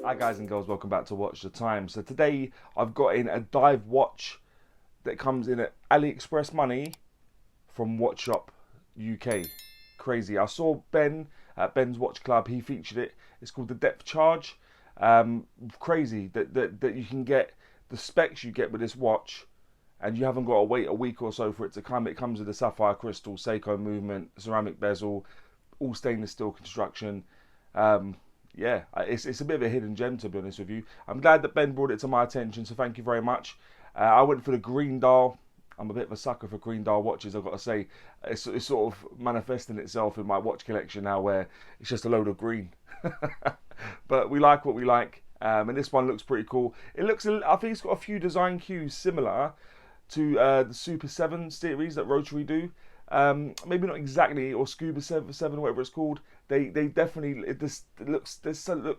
Hi guys and girls, welcome back to Watch the Time. So today I've got in a dive watch that comes in at AliExpress money from Watchshop UK. Crazy. I saw Ben at Ben's Watch Club, he featured it. It's called the Depth Charge. Crazy that you can get the specs you get with this watch and you haven't got to wait a week or so for it to come. It comes with a sapphire crystal, Seiko movement, ceramic bezel, all stainless steel construction. Yeah, it's a bit of a hidden gem, to be honest with you. I'm glad that Ben brought it to my attention, so thank you very much. I went for the green dial. I'm a bit of a sucker for green dial watches, I've got to say. It's sort of manifesting itself in my watch collection now, where it's just a load of green. But we like what we like, and this one looks pretty cool. I think it's got a few design cues similar to the Super 7 series that Rotary do. Maybe not exactly, or Scuba 7, whatever it's called. They definitely, it looks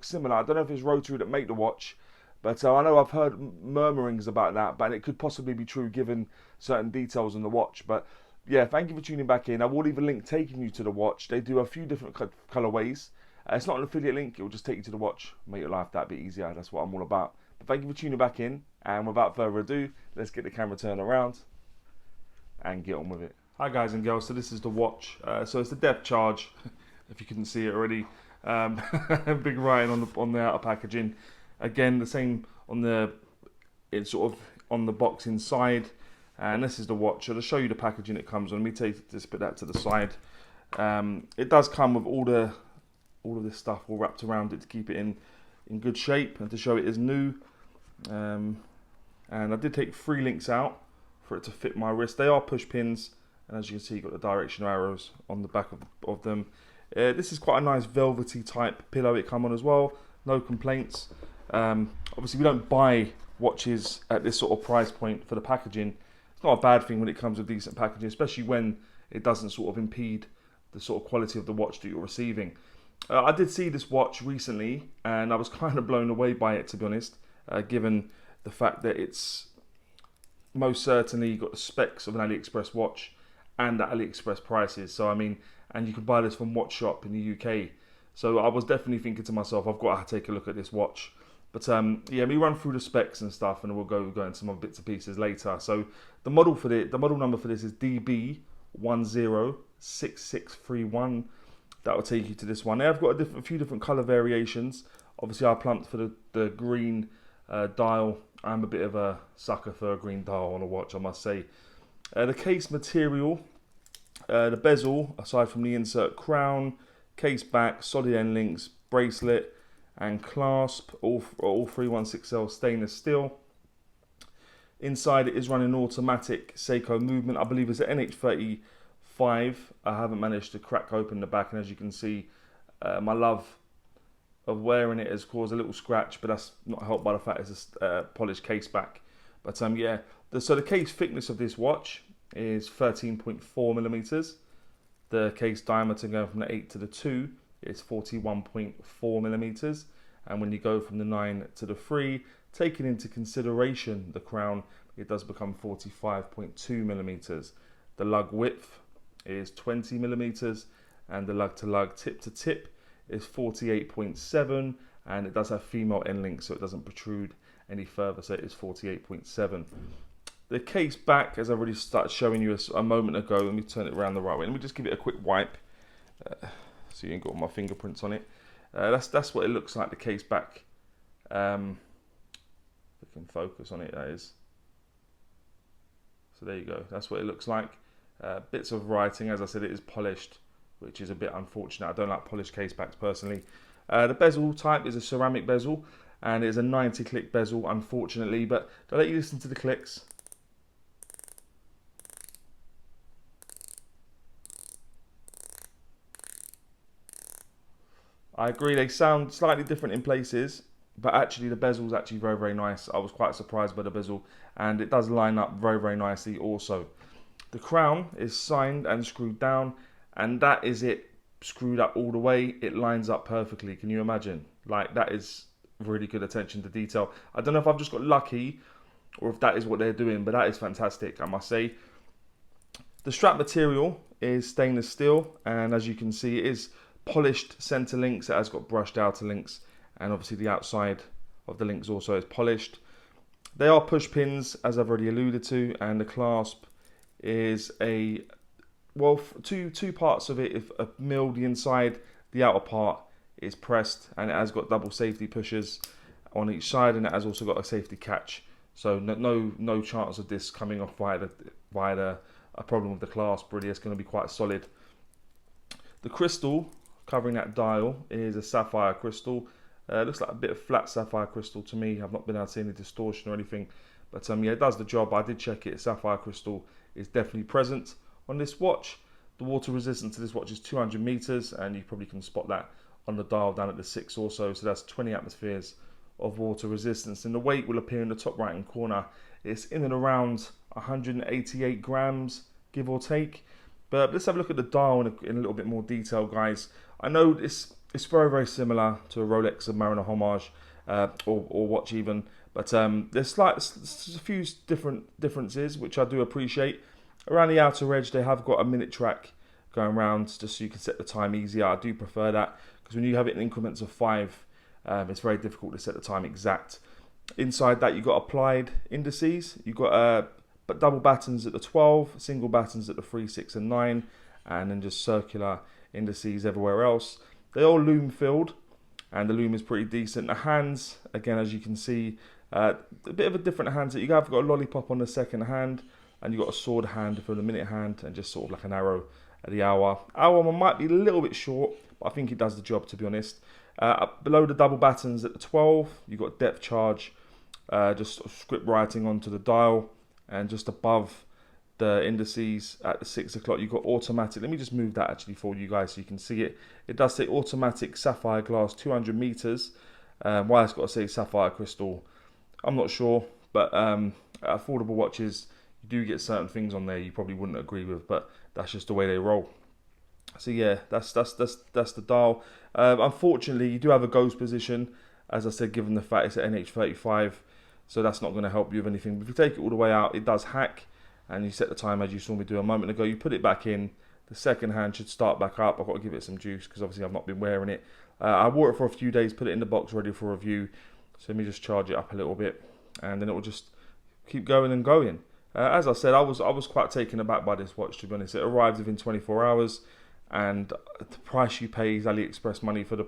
similar. I don't know if it's Rotary that make the watch, but I know I've heard murmurings about that, but it could possibly be true given certain details on the watch. But yeah, thank you for tuning back in. I will leave a link taking you to the watch. They do a few different colorways. It's not an affiliate link, it will just take you to the watch, make your life that bit easier. That's what I'm all about. But thank you for tuning back in, and without further ado, let's get the camera turned around and get on with it. Hi guys and girls, so this is the watch. So it's the Depth Charge, if you couldn't see it already. Big writing on the outer packaging. Again, the same on it's sort of on the box inside. And this is the watch. So to show you the packaging it comes on, let me just put that to the side. It does come with all of this stuff all wrapped around it to keep it in good shape and to show it is new. And I did take 3 links out for it to fit my wrist. They are push pins. And as you can see, you've got the directional arrows on the back of them. This is quite a nice velvety type pillow it come on as well. No complaints. Obviously, we don't buy watches at this sort of price point for the packaging. It's not a bad thing when it comes with decent packaging, especially when it doesn't sort of impede the sort of quality of the watch that you're receiving. I did see this watch recently, and I was kind of blown away by it, to be honest, given the fact that it's most certainly got the specs of an AliExpress watch and at AliExpress prices. So I mean, and you can buy this from Watchshop in the UK. So I was definitely thinking to myself, I've got to take a look at this watch. But yeah, we run through the specs and stuff, and we'll go into some other bits and pieces later. So the model number for this is DB106631. That will take you to this one. Now I've got a few different color variations. Obviously, I plumped for the green dial. I'm a bit of a sucker for a green dial on a watch, I must say. The case material, the bezel, aside from the insert crown, case back, solid end links, bracelet, and clasp, all 316L stainless steel. Inside it is running automatic Seiko movement. I believe it's an NH35. I haven't managed to crack open the back, and as you can see, my love of wearing it has caused a little scratch, but that's not helped by the fact it's a polished case back. But yeah, so the case thickness of this watch is 13.4 millimeters. The case diameter going from the 8 to the 2 is 41.4 millimeters. And when you go from the 9 to the 3, taking into consideration the crown, it does become 45.2 millimeters. The lug width is 20 millimeters, and the lug to lug, tip to tip, is 48.7, and it does have female end links, so it doesn't protrude any further, so it is 48.7. The case back, as I already started showing you a moment ago, let me turn it around the right way. Let me just give it a quick wipe, so you ain't got my fingerprints on it. That's what it looks like, the case back. If we can focus on it, that is. So there you go, that's what it looks like. Bits of writing, as I said, it is polished, which is a bit unfortunate. I don't like polished case backs personally. The bezel type is a ceramic bezel, and it's a 90 click bezel, unfortunately, but I'll let you listen to the clicks. I agree, they sound slightly different in places, but actually the bezel is actually very, very nice. I was quite surprised by the bezel, and it does line up very, very nicely also. The crown is signed and screwed down, and that is it screwed up all the way. It lines up perfectly. Can you imagine? Like, that is really good attention to detail. I don't know if I've just got lucky or if that is what they're doing, but that is fantastic, I must say. The strap material is stainless steel, and as you can see, it is polished center links. It has got brushed outer links, and obviously the outside of the links also is polished. They are push pins, as I've already alluded to, and the clasp is a, well, two parts of it are milled. The inside, the outer part is pressed, and it has got double safety pushers on each side, and it has also got a safety catch. So no chance of this coming off via a problem with the clasp. Really, it's going to be quite solid. The crystal covering that dial is a sapphire crystal. Looks like a bit of flat sapphire crystal to me. I've not been able to see any distortion or anything, but yeah, it does the job. I did check it. Sapphire crystal is definitely present on this watch. The water resistance to this watch is 200 meters, and you probably can spot that on the dial down at the 6 also. So that's 20 atmospheres of water resistance, and the weight will appear in the top right hand corner. It's in and around 188 grams, give or take. But let's have a look at the dial in a little bit more detail, guys. I know it's very similar to a Rolex Submariner Homage or watch even, but there's a few differences which I do appreciate. Around the outer edge, they have got a minute track going around just so you can set the time easier. I do prefer that, because when you have it in increments of 5, it's very difficult to set the time exact. Inside that, you've got applied indices. You've got double battens at the 12, single battens at the 3, 6, and 9, and then just circular indices everywhere else. They all loom filled, and the loom is pretty decent. The hands, again, as you can see, a bit of a different hands. You have got a lollipop on the second hand, and you've got a sword hand for the minute hand, and just sort of like an arrow at the hour. Hour one might be a little bit short, but I think it does the job, to be honest. Below the double battens at the 12, you've got depth charge, just sort of script writing onto the dial, and just above the indices at the 6 o'clock, you've got automatic. Let me just move that actually for you guys so you can see it. It does say automatic sapphire glass 200 meters. Why it's got to say sapphire crystal, I'm not sure, but affordable watches, you do get certain things on there you probably wouldn't agree with, but that's just the way they roll. So yeah, that's the dial. Unfortunately, you do have a ghost position, as I said, given the fact it's at NH35, so that's not going to help you with anything. But if you take it all the way out, it does hack, and you set the time as you saw me do a moment ago. You put it back in, the second hand should start back up. I've got to give it some juice because obviously I've not been wearing it. I wore it for a few days, put it in the box ready for review. So let me just charge it up a little bit, and then it will just keep going and going. As I said, I was quite taken aback by this watch, to be honest. It arrived within 24 hours, and the price you pay is AliExpress money for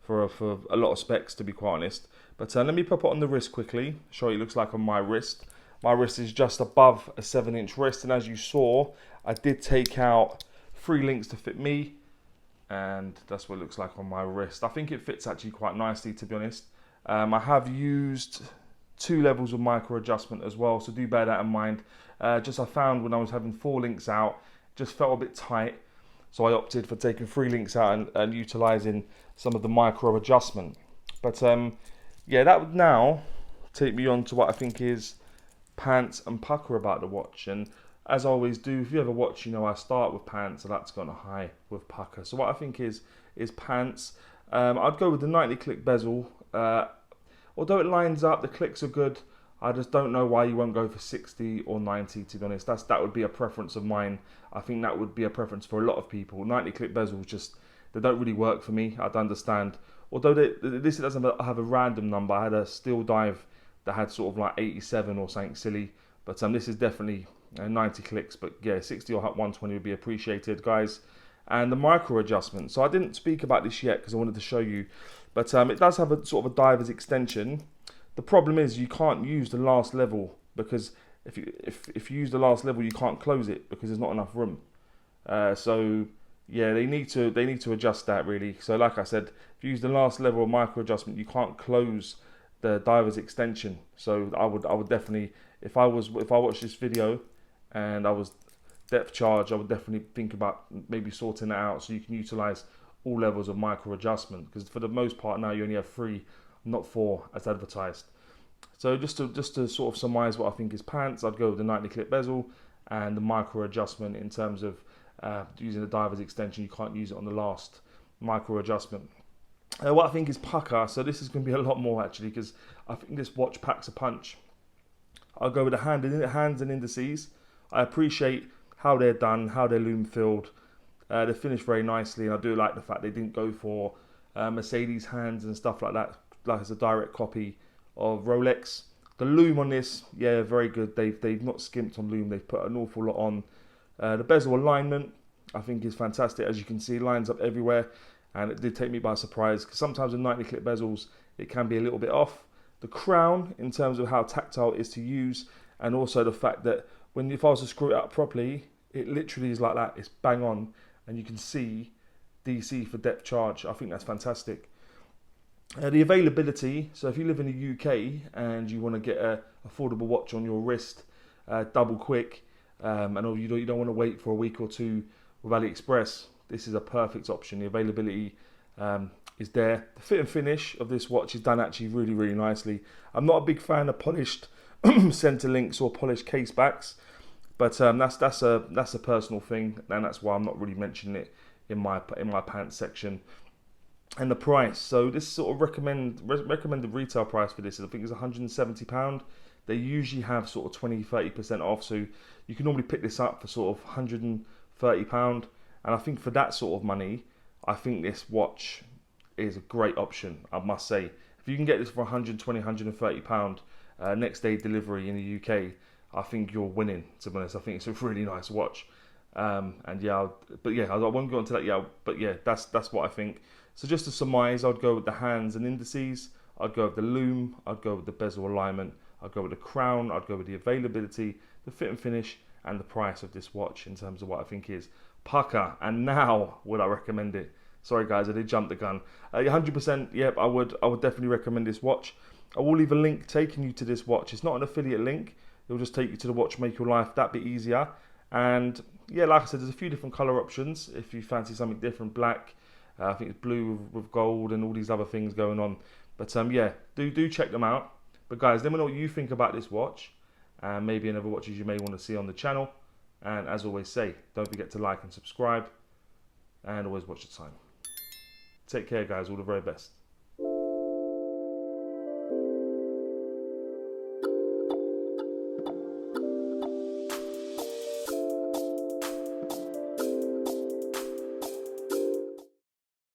a lot of specs, to be quite honest. But let me pop it on the wrist quickly, show you what it looks like on my wrist. My wrist is just above a 7-inch wrist, and as you saw, I did take out 3 links to fit me, and that's what it looks like on my wrist. I think it fits actually quite nicely, to be honest. I have used 2 levels of micro adjustment as well, so do bear that in mind. I found when I was having 4 links out, it just felt a bit tight, so I opted for taking 3 links out and utilising some of the micro adjustment. But yeah, that would now take me on to what I think is pants and pukka about the watch. And as I always do, if you ever watch, you know I start with pants, I like to go on a high with pukka. So what I think is pants. I'd go with the 90 click bezel. Although it lines up, the clicks are good. I just don't know why you won't go for 60 or 90, to be honest. That would be a preference of mine. I think that would be a preference for a lot of people. 90 click bezels they don't really work for me. I'd understand. Although this doesn't have a random number. I had a steel dive that had sort of like 87 or something silly. But this is definitely 90 clicks. But yeah, 60 or 120 would be appreciated, guys. And the micro adjustment. So I didn't speak about this yet because I wanted to show you. But it does have a sort of a diver's extension. The problem is you can't use the last level, because if you use the last level, you can't close it because there's not enough room. So yeah, they need to adjust that really. So like I said, if you use the last level of micro adjustment, you can't close the diver's extension. So I would definitely, if I watched this video and I was depth charge, I would definitely think about maybe sorting that out so you can utilize all levels of micro adjustment, because for the most part now you only have 3, not 4 as advertised. So just to sort of surmise what I think is pants, I'd go with the 90 clip bezel and the micro adjustment in terms of using the diver's extension. You can't use it on the last micro adjustment. What I think is pukka, so this is going to be a lot more actually, because I think this watch packs a punch. I'll go with the hands and indices. I appreciate how they're done, how they're loom filled. They're finished very nicely, and I do like the fact they didn't go for Mercedes hands and stuff like that. like it's a direct copy of Rolex. The loom on this, yeah, very good. They've not skimped on loom. They've put an awful lot on. The bezel alignment, I think, is fantastic. As you can see, lines up everywhere, and it did take me by surprise because sometimes with 90 clip bezels, it can be a little bit off. The crown, in terms of how tactile it is to use, and also the fact that if I was to screw it up properly, it literally is like that. It's bang on, and you can see DC for depth charge. I think that's fantastic. The availability, so if you live in the UK and you want to get an affordable watch on your wrist, double quick, and you don't want to wait for a week or two with AliExpress, this is a perfect option. The availability is there. The fit and finish of this watch is done actually really, really nicely. I'm not a big fan of polished center links or polished case backs, but that's a personal thing, and that's why I'm not really mentioning it in my pants section. And the price, so this sort of recommended retail price for this, I think, is £170. They usually have sort of 20-30% off, so you can normally pick this up for sort of £130. And I think for that sort of money, I think this watch is a great option, I must say. If you can get this for £120, £130 next day delivery in the UK, I think you're winning, to be honest. I think it's a really nice watch. And yeah, I won't go into that yet, but yeah, that's what I think. So just to surmise, I'd go with the hands and indices, I'd go with the loom, I'd go with the bezel alignment, I'd go with the crown, I'd go with the availability, the fit and finish, and the price of this watch in terms of what I think is pukka. And now would I recommend it? Sorry guys, I did jump the gun. 100%, yep, I would definitely recommend this watch. I will leave a link taking you to this watch. It's not an affiliate link. It'll just take you to the watch, make your life that bit easier. And yeah, like I said, there's a few different color options if you fancy something different. Black, I think it's blue with gold and all these other things going on. But yeah, do check them out. But guys, let me know what you think about this watch, and maybe any other watches you may want to see on the channel. And as always say, don't forget to like and subscribe, and always watch the time. Take care guys, all the very best.